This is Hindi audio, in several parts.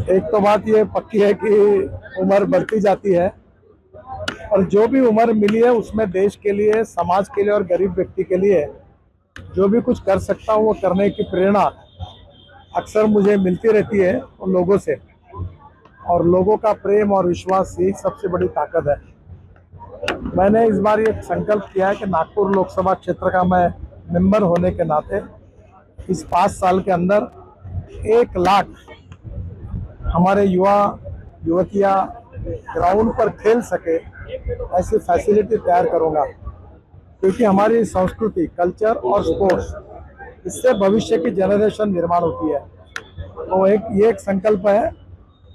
एक तो बात ये पक्की है कि उम्र बढ़ती जाती है और जो भी उम्र मिली है उसमें देश के लिए, समाज के लिए और गरीब व्यक्ति के लिए जो भी कुछ कर सकता हूँ वो करने की प्रेरणा अक्सर मुझे मिलती रहती है उन लोगों से। और लोगों का प्रेम और विश्वास ही सबसे बड़ी ताकत है। मैंने इस बार ये संकल्प किया है कि नागपुर लोकसभा क्षेत्र का मैं मेंबर होने के नाते इस 5 साल के अंदर 1 लाख हमारे युवा युवतियाँ ग्राउंड पर खेल सके ऐसी फैसिलिटी तैयार करूँगा, क्योंकि हमारी संस्कृति, कल्चर और स्पोर्ट्स, इससे भविष्य की जनरेशन निर्माण होती है। तो ये एक संकल्प है।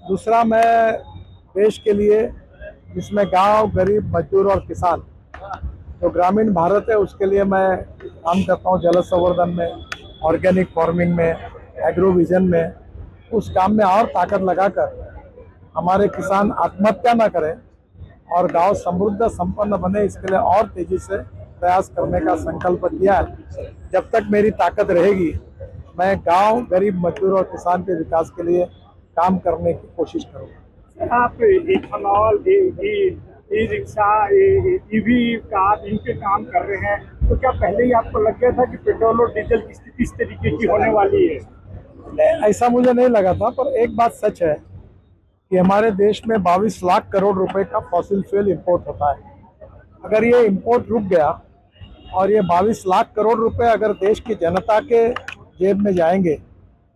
दूसरा, मैं देश के लिए, जिसमें गांव, गरीब, मजदूर और किसान, जो ग्रामीण भारत है, उसके लिए मैं काम करता हूँ। जल संवर्धन में, ऑर्गेनिक फार्मिंग में, एग्रो विजन में, उस काम में और ताकत लगाकर हमारे किसान आत्महत्या न करें और गांव समृद्ध संपन्न बने, इसके लिए और तेजी से प्रयास करने का संकल्प किया है। जब तक मेरी ताकत रहेगी मैं गांव, गरीब, मजदूर और किसान के विकास के लिए काम करने की कोशिश करूँगा। आप ethanol, E rickshaw, EV car, इन पे काम कर रहे हैं, तो क्या पहले ही आपको लग गया था कि पेट्रोल और डीजल की स्थिति इस तरीके की होने वाली है? ऐसा मुझे नहीं लगा था, पर एक बात सच है कि हमारे देश में 22 लाख करोड़ रुपए का फॉसिल फ्यूल इंपोर्ट होता है। अगर ये इंपोर्ट रुक गया और ये 22 लाख करोड़ रुपए अगर देश की जनता के जेब में जाएंगे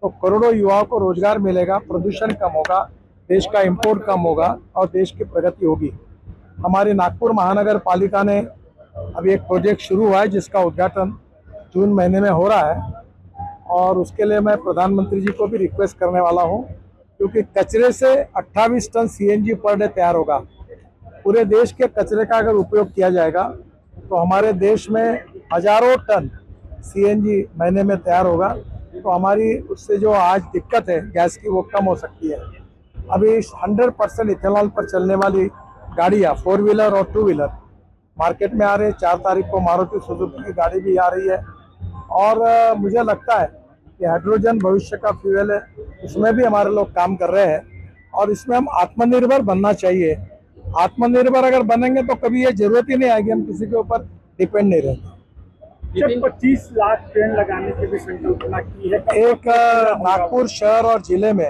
तो करोड़ों युवाओं को रोजगार मिलेगा, प्रदूषण कम होगा, देश का इंपोर्ट कम होगा और देश की प्रगति होगी। हमारी नागपुर महानगर पालिका ने अभी एक प्रोजेक्ट शुरू हुआ है जिसका उद्घाटन जून महीने में हो रहा है, और उसके लिए मैं प्रधानमंत्री जी को भी रिक्वेस्ट करने वाला हूं, क्योंकि कचरे से 28 टन सीएनजी पर डे तैयार होगा। पूरे देश के कचरे का अगर उपयोग किया जाएगा तो हमारे देश में हजारों टन सीएनजी महीने में तैयार होगा। तो हमारी उससे जो आज दिक्कत है गैस की, वो कम हो सकती है। अभी 100% इथेनॉल पर चलने वाली गाड़ियाँ, 4 व्हीलर और 2 व्हीलर मार्केट में आ रहे हैं। 4 तारीख को मारुति सुजुकी की गाड़ी भी आ रही है। और मुझे लगता है कि हाइड्रोजन भविष्य का फ्यूल है, उसमें भी हमारे लोग काम कर रहे हैं और इसमें हम आत्मनिर्भर बनना चाहिए। आत्मनिर्भर अगर बनेंगे तो कभी ये जरूरत ही नहीं आएगी, हम किसी के ऊपर डिपेंड नहीं रहेंगे। 25 लाख पेड़ लगाने की भी संकल्पना की है। एक नागपुर शहर और जिले में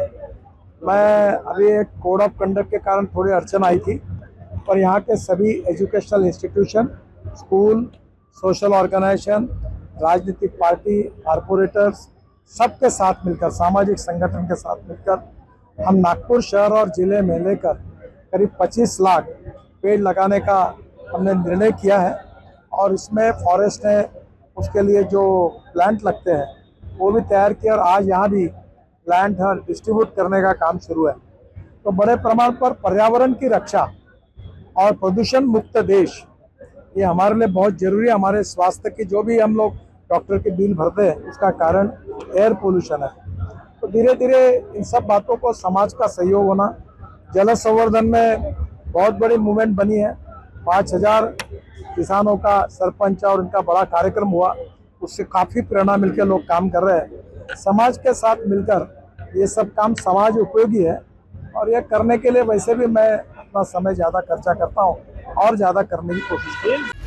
मैं अभी एक कोड ऑफ कंडक्ट के कारण थोड़ी अड़चन आई थी, पर यहाँ के सभी educational institution, school, social organisation, राजनीतिक पार्टी, कारपोरेटर्स, सबके साथ मिलकर, सामाजिक संगठन के साथ मिलकर हम नागपुर शहर और जिले में लेकर करीब 25 लाख पेड़ लगाने का हमने निर्णय किया है। और इसमें फॉरेस्ट ने उसके लिए जो प्लांट लगते हैं वो भी तैयार किया और आज यहाँ भी प्लांट डिस्ट्रीब्यूट करने का काम शुरू है। तो बड़े प्रमाण पर पर्यावरण की रक्षा और प्रदूषण मुक्त देश, ये हमारे लिए बहुत जरूरी है। हमारे स्वास्थ्य की, जो भी हम लोग डॉक्टर के बिल भरते हैं, उसका कारण एयर पोल्यूशन है। तो धीरे धीरे इन सब बातों को समाज का सहयोग होना, जल संवर्धन में बहुत बड़ी मूवमेंट बनी है। 5000 किसानों का सरपंच और उनका बड़ा कार्यक्रम हुआ, उससे काफ़ी प्रेरणा मिलकर लोग काम कर रहे हैं। समाज के साथ मिलकर ये सब काम समाज उपयोगी है और यह करने के लिए वैसे भी मैं अपना समय ज़्यादा खर्चा करता हूँ और ज़्यादा करने की कोशिश करता हूँ।